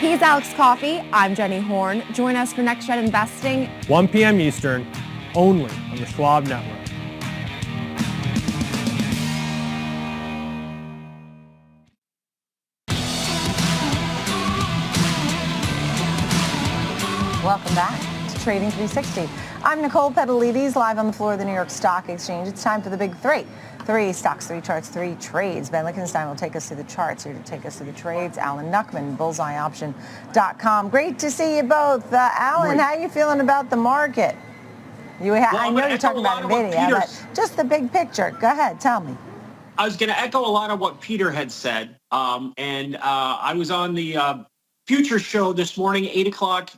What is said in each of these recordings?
He's Alex Coffey. I'm Jenny Horn. Join us for Next Gen Investing, 1 p.m. Eastern, only on the Schwab Network. Welcome back to Trading 360. I'm Nicole Petalides, live on the floor of the New York Stock Exchange. It's time for the big three. 3 stocks, 3 charts, 3 trades. Ben Lichtenstein will take us through the charts. Here to take us through the trades, Alan Nuckman, bullseyeoption.com. Great to see you both. Alan, how are you feeling about the market? I know you're talking about Nvda, but just the big picture. Go ahead, tell me. I was going to echo a lot of what Peter had said. I was on the Future Show this morning, 8 o'clock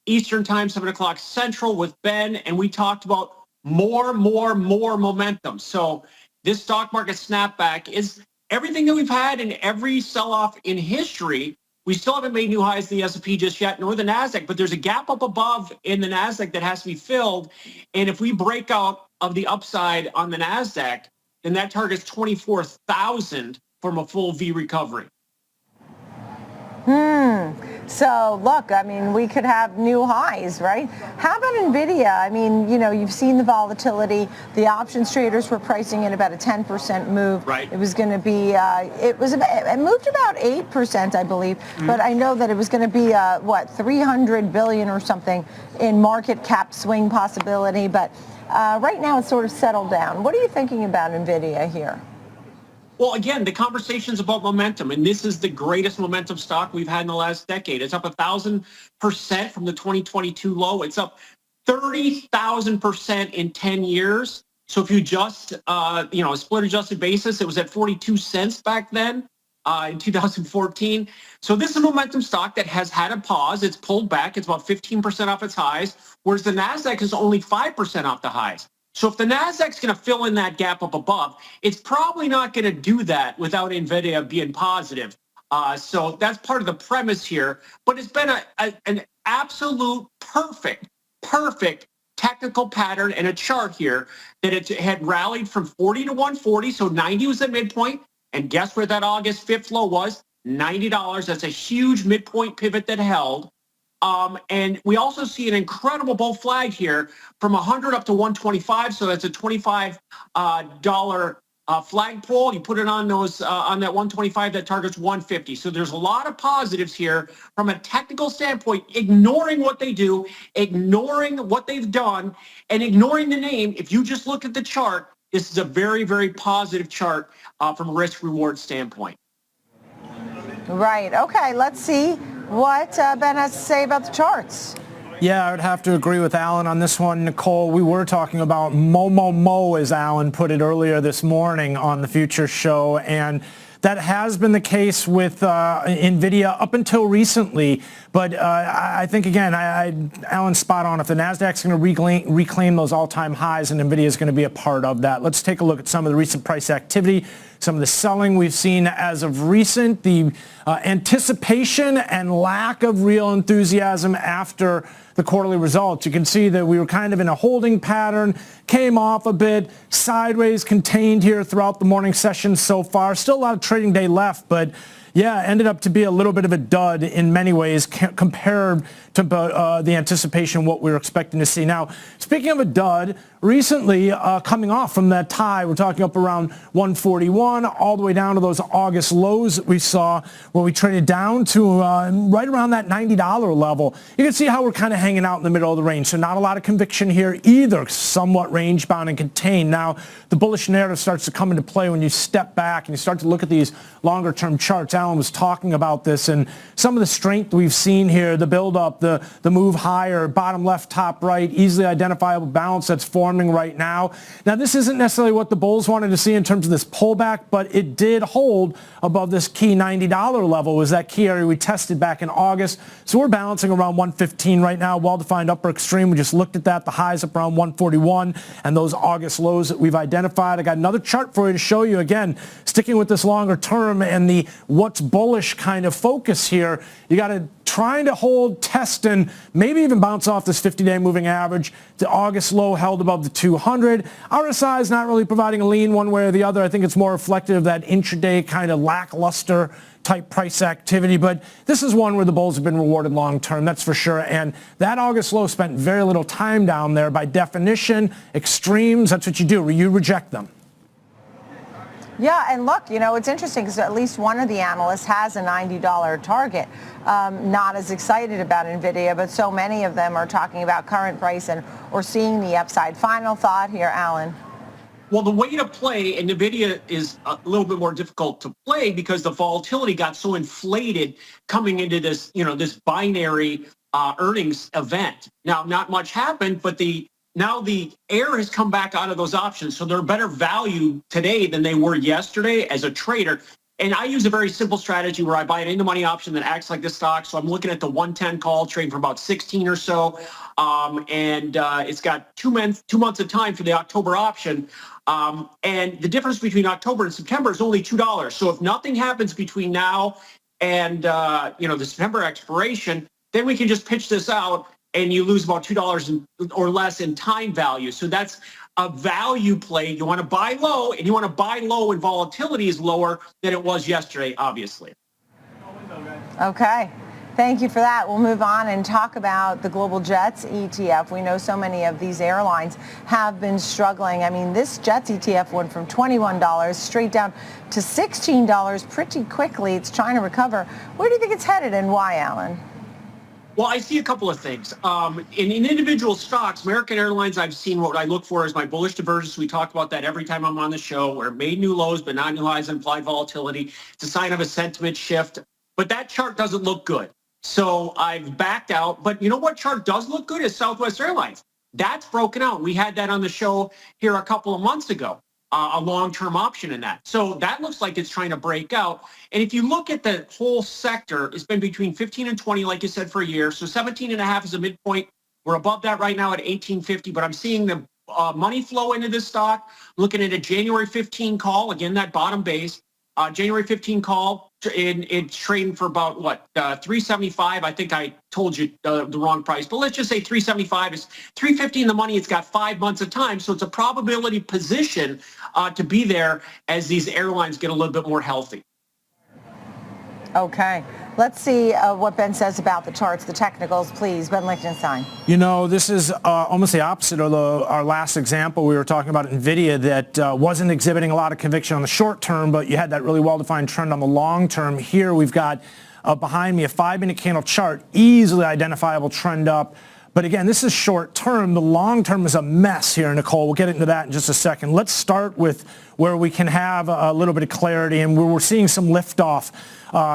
Eastern Time, 7 o'clock Central with Ben, and we talked about more momentum. So this stock market snapback is everything that we've had in every sell-off in history. We still haven't made new highs in the S&P just yet, nor the NASDAQ, but there's a gap up above in the NASDAQ that has to be filled. And if we break out of the upside on the NASDAQ, then that targets 24,000 from a full V recovery. So, look, I mean, we could have new highs, right? How about Nvda? I mean, you know, you've seen the volatility. The options traders were pricing in about a 10% move. Right. It was going to be, it moved about 8%, I believe. Mm-hmm. But I know that it was going to be, 300 billion or something in market cap swing possibility. But right now it's sort of settled down. What are you thinking about Nvda here? Well, again, the conversation's about momentum, and this is the greatest momentum stock we've had in the last decade. It's up 1,000% from the 2022 low. It's up 30,000% in 10 years. So if you just, a split adjusted basis, it was at 42 cents back then in 2014. So this is a momentum stock that has had a pause. It's pulled back. It's about 15% off its highs, whereas the NASDAQ is only 5% off the highs. So if the NASDAQ's going to fill in that gap up above, it's probably not going to do that without Nvda being positive. So that's part of the premise here. But it's been an absolute perfect technical pattern and a chart here that it had rallied from 40 to 140. So 90 was the midpoint. And guess where that August 5th low was? $90. That's a huge midpoint pivot that held. And we also see an incredible bull flag here from 100 up to 125. So that's a $25 flagpole. You put it on those on that 125 that targets 150. So there's a lot of positives here from a technical standpoint, ignoring what they do, ignoring what they've done, and ignoring the name. If you just look at the chart, this is a very positive chart from a risk-reward standpoint. Right. Okay. Let's see what Ben has to say about the charts. Yeah, I would have to agree with Alan on this one. Nicole, we were talking about mo, as Alan put it earlier this morning on the Future Show, and that has been the case with Nvda up until recently. But I think, again, Alan's spot on. If the NASDAQ's going to reclaim those all-time highs, and Nvda is going to be a part of that. Let's take a look at some of the recent price activity, some of the selling we've seen as of recent, the anticipation and lack of real enthusiasm after the quarterly results. You can see that we were kind of in a holding pattern, came off a bit, sideways, contained here throughout the morning session so far. Still a lot of trading day left, but yeah, ended up to be a little bit of a dud in many ways compared to the anticipation, what we were expecting to see. Now, speaking of a dud, recently coming off from that tie, we're talking up around 141, all the way down to those August lows that we saw where we traded down to right around that $90 level. You can see how we're kind of hanging out in the middle of the range. So not a lot of conviction here either, somewhat range bound and contained. Now, the bullish narrative starts to come into play when you step back and you start to look at these longer term charts. Alan was talking about this and some of the strength we've seen here, the build up, the move higher, bottom left, top right, easily identifiable balance that's forming right now. Now, this isn't necessarily what the bulls wanted to see in terms of this pullback, but it did hold above this key $90 level. It was that key area we tested back in August. So we're balancing around 115 right now, well-defined upper extreme. We just looked at that, the highs up around 141 and those August lows that we've identified. I got another chart for you to show you, again, sticking with this longer term and the what's bullish kind of focus here. You got to trying to hold, test, and maybe even bounce off this 50-day moving average. The August low held above the 200. RSI is not really providing a lean one way or the other. I think it's more reflective of that intraday kind of lackluster type price activity, but this is one where the bulls have been rewarded long term, that's for sure. And that August low spent very little time down there. By definition, extremes, that's what you do. You reject them. Yeah, and look, it's interesting because at least one of the analysts has a $90 target. Not as excited about Nvda, but so many of them are talking about current price or seeing the upside. Final thought here, Alan. Well, the way to play, and Nvidia is a little bit more difficult to play because the volatility got so inflated coming into this, this binary earnings event. Now, not much happened, but now the air has come back out of those options. So they're better value today than they were yesterday as a trader. And I use a very simple strategy where I buy an in-the-money option that acts like this stock. So I'm looking at the 110 call, trading for about 16 or so. It's got 2 months of time for the October option. And the difference between October and September is only $2. So if nothing happens between now and, the September expiration, then we can just pitch this out and you lose about $2 or less in time value. So that's a value play. You want to buy low, and you want to buy low when volatility is lower than it was yesterday, obviously. Okay. Thank you for that. We'll move on and talk about the Global Jets ETF. We know so many of these airlines have been struggling. I mean, this Jets ETF went from $21 straight down to $16 pretty quickly. It's trying to recover. Where do you think it's headed and why, Alan? Well, I see a couple of things. In individual stocks, American Airlines, I've seen what I look for is my bullish divergence. We talk about that every time I'm on the show, where it made new lows but not new highs, implied volatility. It's a sign of a sentiment shift. But that chart doesn't look good. So I've backed out. But you know what chart does look good is Southwest Airlines. That's broken out. We had that on the show here a couple of months ago. A long-term option in that. So that looks like it's trying to break out. And if you look at the whole sector, it's been between 15 and 20, like you said, for a year. So 17 and a half is a midpoint. We're above that right now at 1850, but I'm seeing the money flow into this stock. Looking at a January 15 call, again, that bottom base. January 15 call, it's trading for about, 375. I think I told you the wrong price, but let's just say 375 is 350 in the money. It's got 5 months of time. So it's a probability position to be there as these airlines get a little bit more healthy. Okay. Let's see what Ben says about the charts, the technicals, please. Ben Lichtenstein. This is almost the opposite of our last example. We were talking about Nvda that wasn't exhibiting a lot of conviction on the short term, but you had that really well-defined trend on the long term. Here we've got behind me a 5-minute candle chart, easily identifiable trend up. But again, this is short term. The long term is a mess here, Nicole. We'll get into that in just a second. Let's start with where we can have a little bit of clarity and where we're seeing some liftoff.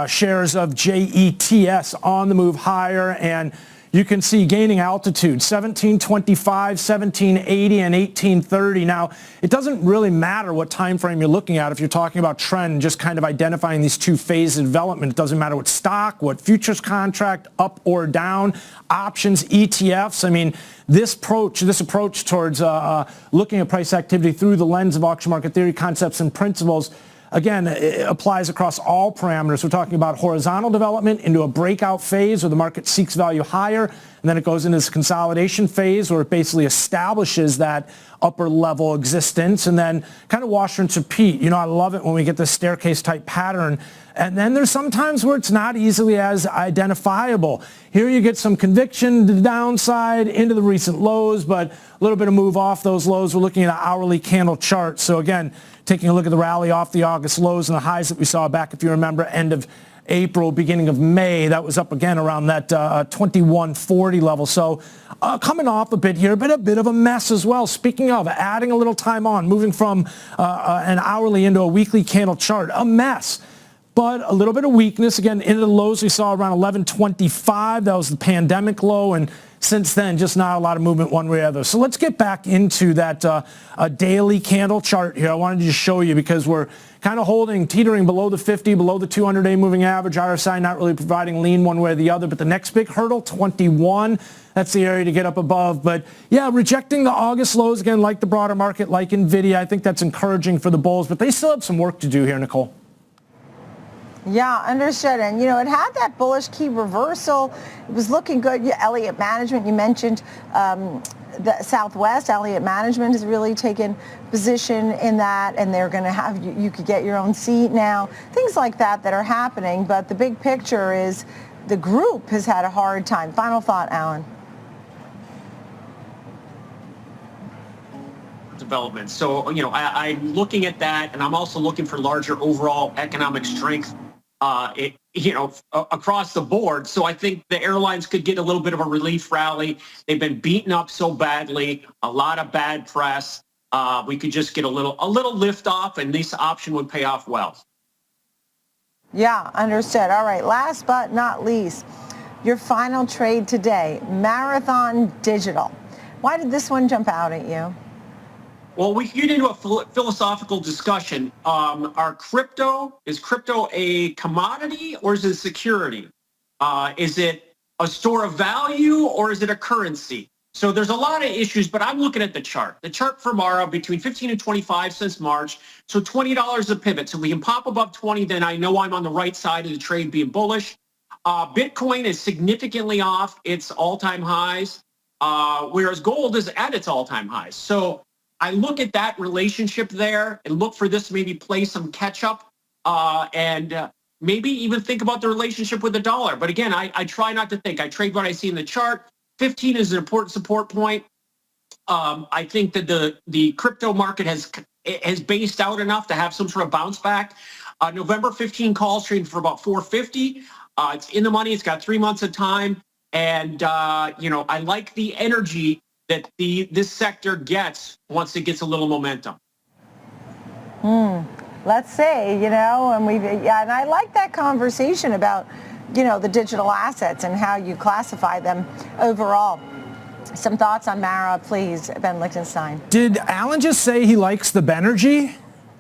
Shares of JETS on the move higher, and you can see gaining altitude, 1725, 1780, and 1830. Now, it doesn't really matter what time frame you're looking at if you're talking about trend, just kind of identifying these two phases of development. It doesn't matter what stock, what futures contract, up or down, options, ETFs. I mean, this approach towards looking at price activity through the lens of auction market theory concepts and principles, again, it applies across all parameters. We're talking about horizontal development into a breakout phase where the market seeks value higher, and then it goes into this consolidation phase where it basically establishes that upper level existence, and then kind of wash, rinse, repeat. I love it when we get this staircase type pattern. And then there's some times where it's not easily as identifiable. Here you get some conviction to the downside into the recent lows, but a little bit of move off those lows. We're looking at an hourly candle chart. So again, taking a look at the rally off the August lows and the highs that we saw back, if you remember, end of April, beginning of May. That was up again around that 2140 level. So coming off a bit here, but a bit of a mess as well. Speaking of adding a little time on, moving from an hourly into a weekly candle chart, a mess. But a little bit of weakness, again, into the lows we saw around 1125. That was the pandemic low, and since then, just not a lot of movement one way or the other. So let's get back into that daily candle chart here. I wanted to just show you because we're kind of teetering below the 50, below the 200-day moving average. RSI not really providing lean one way or the other. But the next big hurdle, 21, that's the area to get up above. But yeah, rejecting the August lows, again, like the broader market, like Nvda. I think that's encouraging for the bulls, but they still have some work to do here, Nicole. Yeah, understood. And, it had that bullish key reversal. It was looking good. Elliott Management, you mentioned the Southwest. Elliott Management has really taken position in that, and they're going to have, you could get your own seat now. Things like that are happening. But the big picture is the group has had a hard time. Final thought, Alan. Development. So, I'm looking at that, and I'm also looking for larger overall economic strength, across the board. So I think the airlines could get a little bit of a relief rally. They've been beaten up so badly, a lot of bad press. We could just get a little lift off, and this option would pay off well. Yeah, understood. All right, last but not least, your final trade today, Marathon Digital. Why did this one jump out at you? Well, we can get into a philosophical discussion. Is crypto a commodity or is it a security? Is it a store of value or is it a currency? So there's a lot of issues, but I'm looking at the chart. The chart for Mara between 15 and 25 since March. So $20 a pivot. So we can pop above 20, then I know I'm on the right side of the trade being bullish. Bitcoin is significantly off its all-time highs, whereas gold is at its all-time highs. So I look at that relationship there and look for this to maybe play some catch up and maybe even think about the relationship with the dollar. But again, I try not to think. I trade what I see in the chart. 15 is an important support point. I think that the crypto market has based out enough to have some sort of bounce back. November 15 calls trading for about 450. It's in the money. It's got 3 months of time. And, I like the energy that this sector gets once it gets a little momentum. Let's say, and I like that conversation about, the digital assets and how you classify them overall. Some thoughts on Mara, please, Ben Lichtenstein. Did Alan just say he likes the Benergy?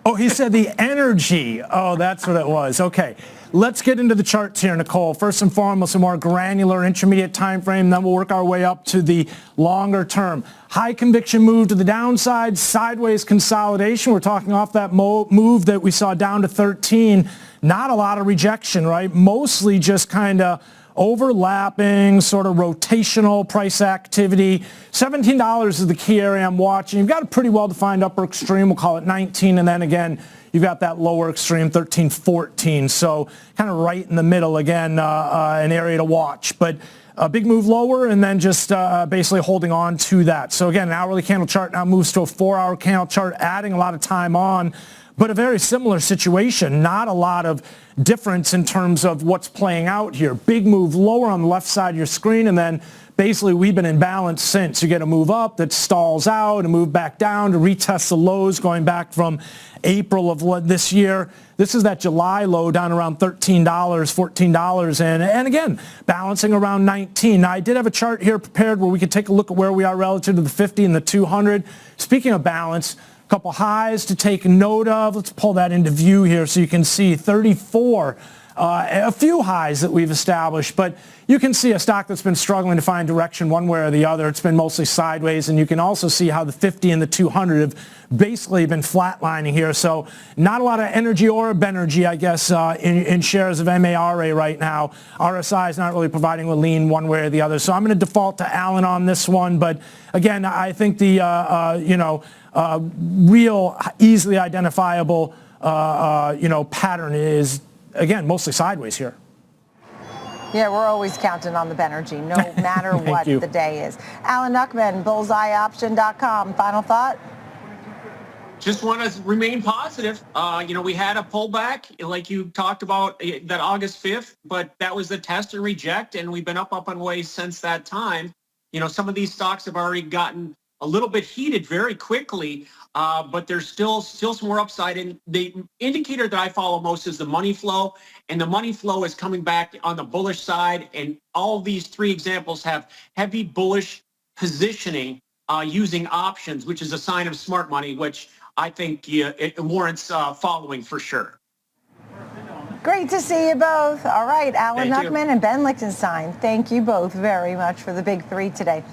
Oh, he said the energy. Oh, that's what it was. Okay. Let's get into the charts here, Nicole. First and foremost, a more granular intermediate time frame, then we'll work our way up to the longer term. High conviction move to the downside, sideways consolidation. We're talking off that move that we saw down to 13. Not a lot of rejection, right? Mostly just kind of overlapping, sort of rotational price activity. $17 is the key area I'm watching. You've got a pretty well-defined upper extreme. We'll call it 19, and then again, you've got that lower extreme, 13, 14. So kind of right in the middle, again, an area to watch. But a big move lower and then just basically holding on to that. So again, an hourly candle chart now moves to a 4-hour candle chart, adding a lot of time on. But a very similar situation, not a lot of difference in terms of what's playing out here. Big move lower on the left side of your screen, and then basically we've been in balance since. You get a move up that stalls out, a move back down to retest the lows going back from April of this year. This is that July low down around $13, $14, and again, balancing around 19. Now, I did have a chart here prepared where we could take a look at where we are relative to the 50 and the 200. Speaking of balance, couple highs to take note of. Let's pull that into view here so you can see 34, a few highs that we've established, but you can see a stock that's been struggling to find direction one way or the other. It's been mostly sideways, and you can also see how the 50 and the 200 have basically been flatlining here. So not a lot of energy or Benergy, I guess, in shares of MARA right now. RSI is not really providing a lean one way or the other. So I'm going to default to Alan on this one, but again, I think the, real easily identifiable, pattern is, again, mostly sideways here. Yeah, we're always counting on the Benergy, no matter what the day is. Alan Nuckman, bullseyeoption.com. Final thought? Just want to remain positive. We had a pullback, like you talked about, that August 5th, but that was the test and reject, and we've been up and away since that time. Some of these stocks have already gotten a little bit heated very quickly, but there's still some more upside. And the indicator that I follow most is the money flow, and the money flow is coming back on the bullish side. And all of these three examples have heavy bullish positioning using options, which is a sign of smart money, which I think it warrants following for sure. Great to see you both. All right, Alan Thank you. Nuckman and Ben Lichtenstein, thank you both very much for the big three today.